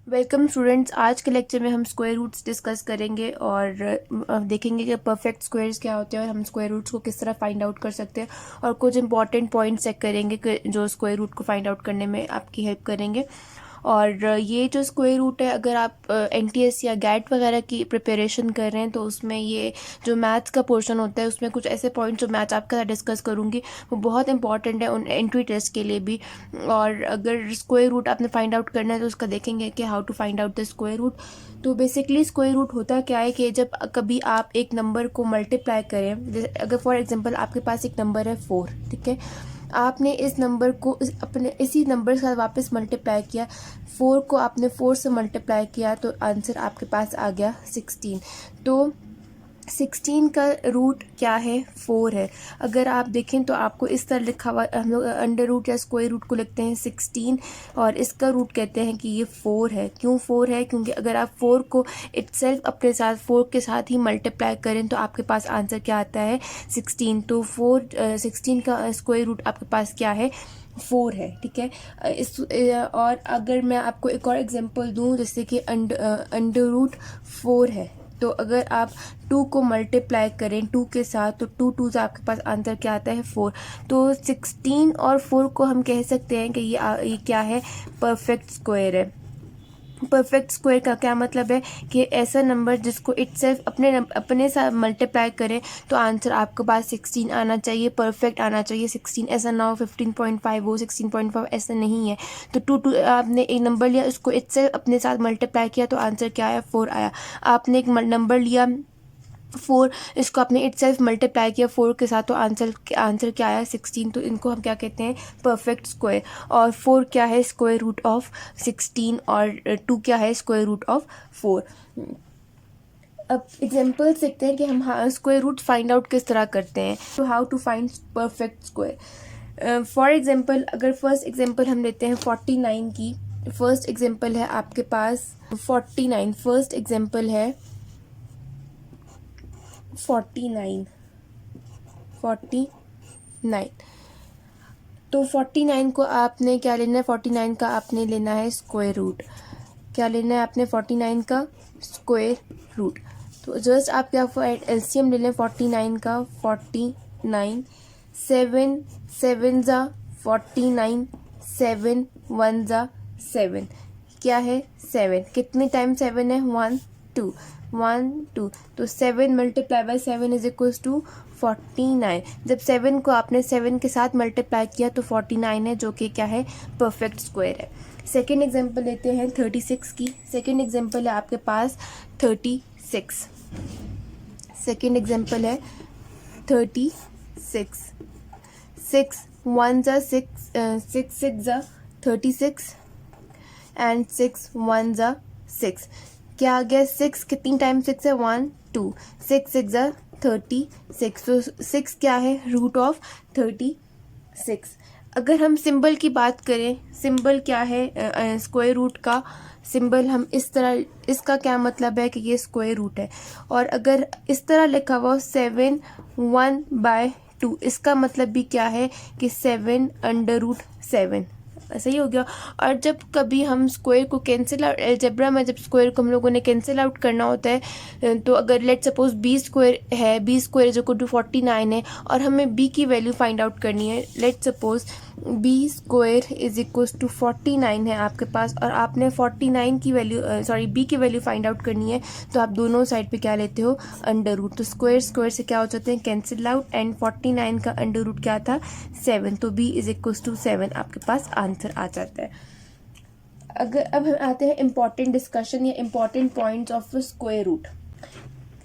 Welcome students. आज के lecture में हम स्क्वायर रूट्स डिस्कस करेंगे और देखेंगे कि परफेक्ट स्क्वायर्स क्या होते हैं और हम स्क्वायर रूट्स को किस तरह फाइंड आउट कर सकते हैं और कुछ इंपॉर्टेंट पॉइंट्स चेक करेंगे कि जो स्क्वायर रूट को फाइंड आउट करने में आपकी हेल्प करेंगे। और ये जो स्क्वायर रूट है, अगर आप एनटीएस या गैट वगैरह की प्रिपरेशन कर रहे हैं तो उसमें ये जो मैथ्स का पोर्शन होता है उसमें कुछ ऐसे पॉइंट्स जो मैथ्स आपके साथ डिस्कस करूँगी वो बहुत इंपॉर्टेंट है उन एंट्री टेस्ट के लिए भी। और अगर स्क्वायर रूट आपने फाइंड आउट करना है तो उसका देखेंगे कि how to find out the square root. तो बेसिकली स्क्वायर रूट होता क्या है कि जब कभी आप एक नंबर को मल्टीप्लाई करें, अगर फॉर एग्जांपल आपके पास एक नंबर है 4, ठीक है, आपने इस नंबर को अपने इसी नंबर के साथ वापस मल्टीप्लाई किया, 4 को आपने 4 से मल्टीप्लाई किया तो आंसर आपके पास आ गया 16। तो 16 का रूट क्या है? 4 है। अगर आप देखें तो आपको इस तरह लिखा हुआ, हम लोग अंडर रूट या स्क्वायर रूट को लिखते हैं 16 और इसका रूट कहते हैं कि ये 4 है। क्यों 4 है? क्योंकि अगर आप 4 को इटसेल्फ अपने साथ 4 के साथ ही मल्टीप्लाई करें तो आपके पास आंसर क्या आता है? 16। तो 16 का स्क्वायर रूट आपके पास क्या है? 4 है, ठीक है। और अगर मैं आपको एक और एग्जांपल दूं, जैसे कि अंडर रूट 4 है, तो अगर आप 2 को मल्टीप्लाई करें 2 के साथ तो 2 से आपके पास आंसर क्या आता है? 4। तो 16 और 4 को हम कह सकते हैं कि ये क्या है? परफेक्ट स्क्वायर है। परफेक्ट स्क्वायर का क्या मतलब है कि ऐसा नंबर जिसको इटसेल्फ अपने साथ मल्टीप्लाई करें तो आंसर आपके पास 16 आना चाहिए, परफेक्ट आना चाहिए 16। ऐसा ना हो 15.5 हो, 16.5, ऐसा नहीं है। तो 2 आपने एक नंबर लिया, उसको इटसेल्फ अपने साथ मल्टीप्लाई किया तो आंसर क्या आया? 4 आया। आपने एक नंबर लिया 4, इसको आपने इटसेल्फ मल्टीप्लाई किया 4 के साथ तो आंसर क्या आया? 16। तो इनको हम क्या कहते हैं? Perfect square. और 4 क्या है? स्क्वायर रूट ऑफ 16 और 2 क्या है? Square root of 4। अब एग्जाम्पल देखते हैं कि हम स्क्वायर रूट फाइंड आउट किस तरह करते हैं। तो how to find perfect square. For example, अगर फर्स्ट एग्जाम्पल हम लेते हैं 49 की। फर्स्ट एग्जाम्पल है आपके पास 49। फर्स्ट एग्जाम्पल है 49। तो 49 को आपने क्या लेना है? 49 का आपने लेना है स्क्वायर रूट। क्या लेना है आपने? 49 का स्क्वायर रूट। तो जस्ट आप क्या एलसीएम ले लें 49 का। 49 7 7 ज़ा 49, 7 1 ज़ा 7, क्या है? 7। कितने टाइम 7 है? 1 2 1 2। तो 7 multiply by 7 is equals to 49। जब 7 को आपने 7 के साथ मल्टीप्लाई किया तो 49 है, जो कि क्या है? परफेक्ट स्क्वायर है। सेकेंड एग्जाम्पल लेते हैं 36 की। सेकेंड एग्जाम्पल है आपके पास 36। सेकेंड एग्जाम्पल है 36। 6 1 ज़ा 6, 6 6 ज़ा 36 एंड 6 1 ज़ा 6, क्या आ गया? 6 कितनी टाइम 6 है? 1 2। 6 6 ज़ा 36। तो 6 क्या है? Root of 36। अगर हम सिंबल की बात करें, सिंबल क्या है स्क्वायर रूट का? सिंबल हम इस तरह, इसका क्या मतलब है कि ये स्क्वायर रूट है। और अगर इस तरह लिखा हुआ 7 1/2, इसका मतलब भी क्या है कि 7 अंडर रूट 7। सही हो गया। और जब कभी हम स्क्वायर को कैंसिल आउट, अलजेब्रा में जब स्क्वायर को हम लोगों ने कैंसिल आउट करना होता है, तो अगर लेट सपोज बी स्क्वायर है, B square is equal to 49 है और हमें बी की वैल्यू फाइंड आउट करनी है। Let suppose B square is equal to 49 है आपके पास और आपने 49 की वैल्यू बी की वैल्यू फाइंड आउट करनी है, तो आप दोनों साइड पे क्या लेते हो? Under root. तो स्क्वायर स्क्वायर से क्या हो जाते हैं? Cancel out. एंड 49 का अंडर रूट क्या था? 7। तो बी इज इक्वल टू 7 आपके पास आंसर आ जाता है। अगर अब हम आते हैं इम्पॉर्टेंट डिस्कशन या important points of square root.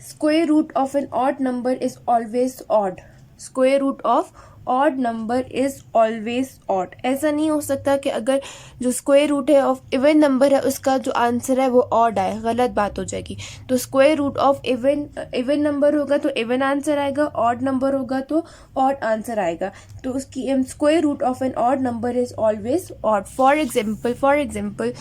Square root of an odd number is always odd. Square root of odd number is always odd. ऐसा नहीं हो सकता कि अगर जो स्क्वायर रूट है ऑफ इवन नंबर है उसका जो आंसर है वो ऑड आए, गलत बात हो जाएगी। तो square root of even number होगा तो इवन आंसर आएगा, ऑड नंबर होगा तो ऑड आंसर आएगा। तो उसकी square root of an odd number is always odd. For example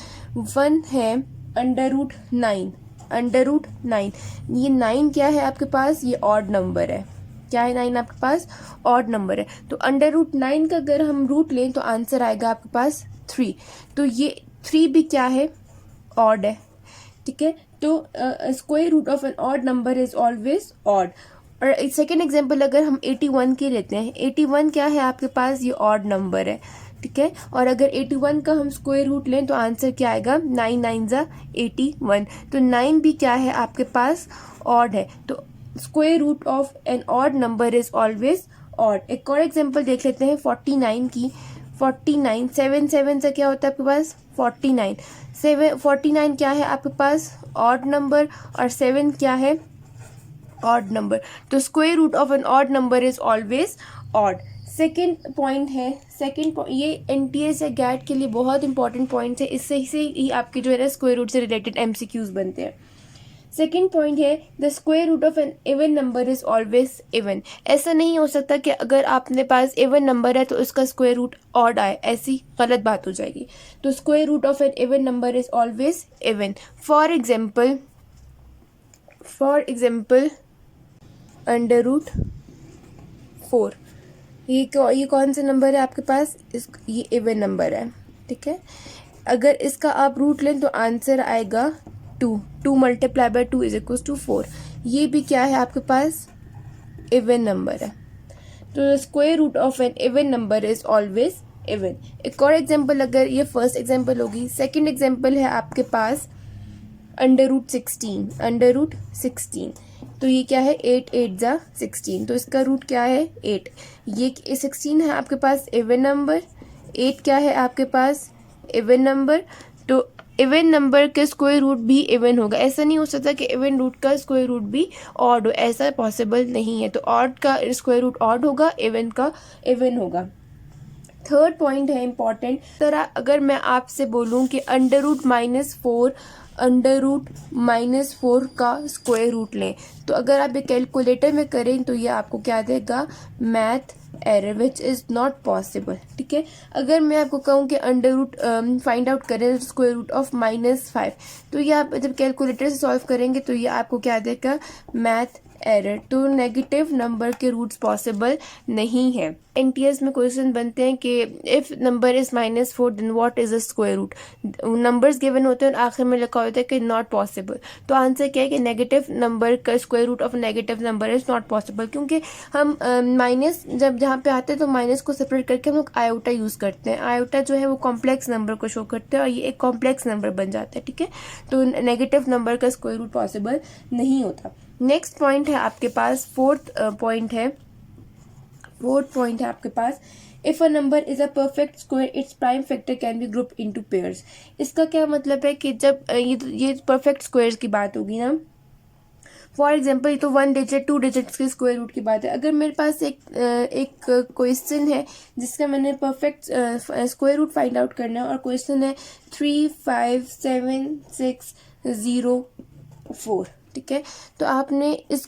1 है अंडर रूट 9। अंडर रूट 9, ये 9 क्या है आपके पास? ये ऑड नंबर है। क्या है? 9 आपके पास ऑड नंबर है। तो अंडर रूट 9 का अगर हम रूट लें तो आंसर आएगा आपके पास 3। तो ये 3 भी क्या है? ऑड है, ठीक है। तो square root of an odd number is always odd. और सेकेंड एग्जाम्पल अगर हम 81 के लेते हैं, 81 क्या है आपके पास, ये ऑड नंबर है, ठीक है। और अगर 81 का हम स्क्वायर रूट लें तो आंसर क्या आएगा, 9 9 ज़ा 81। तो 9 भी क्या है आपके पास, ऑड है। तो square root of an odd number is always odd. एक और एग्जाम्पल देख लेते हैं 49 की। 49 7 7 से क्या होता है आपके पास, 49। 49 क्या है आपके पास, ऑड नंबर, और 7 क्या है, ऑड नंबर। तो square root of an odd number is always odd. Second point है, ये एनटीएस या गैट के लिए बहुत इंपॉर्टेंट पॉइंट है, इससे ही आपके जो है ना स्क्वायर रूट से रिलेटेड एमसीक्यूज बनते हैं। सेकेंड पॉइंट है the square root of an even number is always even. ऐसा नहीं हो सकता कि अगर आपने पास इवन नंबर है तो उसका स्क्वायर रूट ऑड आए, ऐसी गलत बात हो जाएगी। तो square root of an even number is always even. For example under root 4, ये कौन सा नंबर है आपके पास, ये इवन नंबर है, ठीक है। अगर इसका आप रूट लें तो आंसर आएगा 2 2 multiply by 2 is equal to 4। ये भी क्या है आपके पास, इवन नंबर है। तो square root of an even number is always even. एक और एग्जाम्पल, अगर ये फर्स्ट एग्जाम्पल होगी, सेकेंड एग्जाम्पल है आपके पास अंडर रूट 16। तो ये क्या है, 8 8 ज़ा 16। तो इसका रूट क्या है, 8। ये 16 है आपके पास इवन नंबर, 8 क्या है आपके पास, इवन नंबर। तो इवन नंबर के स्क्वायर रूट भी इवन होगा। ऐसा नहीं हो सकता कि इवन रूट का स्क्वायर रूट भी ऑड हो, ऐसा पॉसिबल नहीं है। तो ऑड का स्क्वायर रूट ऑड होगा, इवन का इवन होगा। थर्ड पॉइंट है इंपॉर्टेंट, तरह अगर मैं आपसे बोलूं कि अंडर रूट माइनस फोर का स्क्वायर रूट लें, तो अगर आप ये कैलकुलेटर में करें तो ये आपको क्या देगा, math error which is not possible, ठीक है। अगर मैं आपको कहूँ कि अंडर रूट फाइंड आउट करें स्क्वायर रूट ऑफ -5, तो ये आप जब कैलकुलेटर से सॉल्व करेंगे तो ये आपको क्या देगा, मैथ एरर। तो नेगेटिव नंबर के रूट्स पॉसिबल नहीं है। एनटीएस में क्वेश्चन बनते हैं कि if number is -4 then what is a square root. Numbers given होते हैं और आखिर में लिखा होता है कि नॉट पॉसिबल। तो आंसर क्या है कि नेगेटिव नंबर का square root of negative number is not possible, क्योंकि हम माइनस जब जहाँ पे आते हैं तो माइनस को सेपरेट करके हम लोग आयोटा यूज़ करते हैं। आयोटा जो है वो कॉम्प्लेक्स नंबर को शो करते हैं और ये एक कॉम्प्लेक्स नंबर बन जाता है, ठीक है। तो नेगेटिव नंबर का स्क्वायर रूट पॉसिबल नहीं होता। नेक्स्ट पॉइंट है आपके पास, फोर्थ पॉइंट है आपके पास, if a number is a perfect square its prime factor can be group into pairs. इसका क्या मतलब है कि जब ये परफेक्ट स्क्वायर्स की बात होगी ना, फॉर एग्जाम्पल ये तो 1 डिजिट 2 डिजिट्स के स्क्वायर रूट की बात है। अगर मेरे पास एक क्वेश्चन है जिसका मैंने perfect square root find out करना है और क्वेश्चन है 3 5 7 6 0 4, ठीक है। तो आपने इस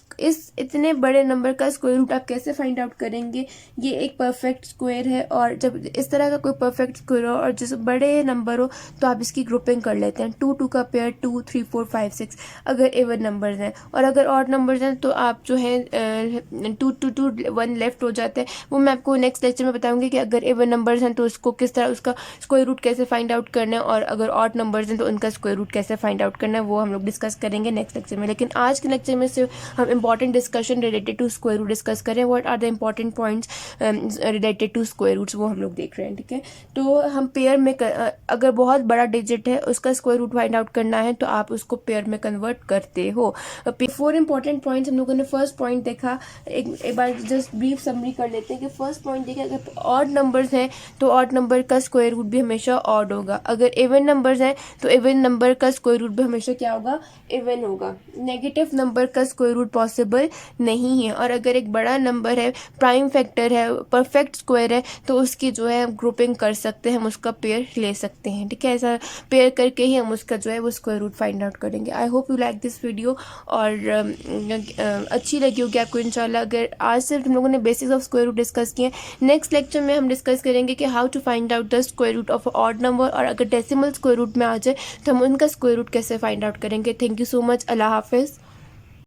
इतने बड़े नंबर का स्क्वायर रूट आप कैसे फाइंड आउट करेंगे, ये एक परफेक्ट स्क्वायर है। और जब इस तरह का कोई परफेक्ट स्क्वायर हो और जैसे बड़े नंबर हो तो आप इसकी ग्रुपिंग कर लेते हैं, 2 2 का पेयर 2 3 4 5 6 अगर इवन नंबर्स हैं। और अगर ऑड नंबर्स हैं तो आप जो है 2 2 2 1 लेफ्ट हो जाते हैं। वो मैं आपको नेक्स्ट लेक्चर में बताऊंगी कि अगर इवन नंबर्स हैं तो उसको किस तरह उसका स्क्वायर रूट कैसे फाइंड आउट करना है, और अगर ऑड नंबर्स हैं तो उनका स्क्वायर रूट कैसे फाइंड आउट करना है, वो हम लोग डिस्कस करेंगे नेक्स्ट लेक्चर में। लेकिन आज के लेक्चर में से हम important discussion related to square root discuss करें, what are the important points related to square roots, वो हम लोग देख रहे हैं, ठीक है। तो हम पेयर में अगर बहुत बड़ा डिजिट है उसका स्क्वायर रूट फाइंड आउट करना है तो आप उसको पेयर में कन्वर्ट करते हो। 4 इंपॉर्टेंट पॉइंट्स हम लोगों ने फर्स्ट पॉइंट देखा, एक बार जस्ट ब्रीफ समरी कर लेते हैं कि फर्स्ट पॉइंट देखिए, अगर ऑड नंबर्स हैं तो ऑड नंबर का स्क्वायर रूट भी हमेशा ऑड होगा। अगर इवन नंबर्स हैं तो इवन नंबर का स्क्वायर रूट भी हमेशा क्या होगा, इवन होगा। नेगेटिव नंबर का स्क्वायर रूट पॉसिबल नहीं है। और अगर एक बड़ा नंबर है, प्राइम फैक्टर है, परफेक्ट स्क्वायर है, तो उसकी जो है ग्रुपिंग कर सकते हैं, हम उसका पेयर ले सकते हैं, ठीक है। ऐसा पेयर करके ही हम उसका जो है वो स्क्वायर रूट फाइंड आउट करेंगे। I hope you like this video और अच्छी लगी होगी आपको इंशाल्लाह। अगर आज सिर्फ हम लोगों ने basics of square root discuss किए, नेक्स्ट लेक्चर में हम डिस्कस करेंगे कि how to find out the square root of odd number, और अगर डेसिमल स्क्वायर रूट में आ जाए तो हम उनका स्क्वायर रूट कैसे फाइंड आउट करेंगे। Thank you so much. अल्लाह हाफिज़।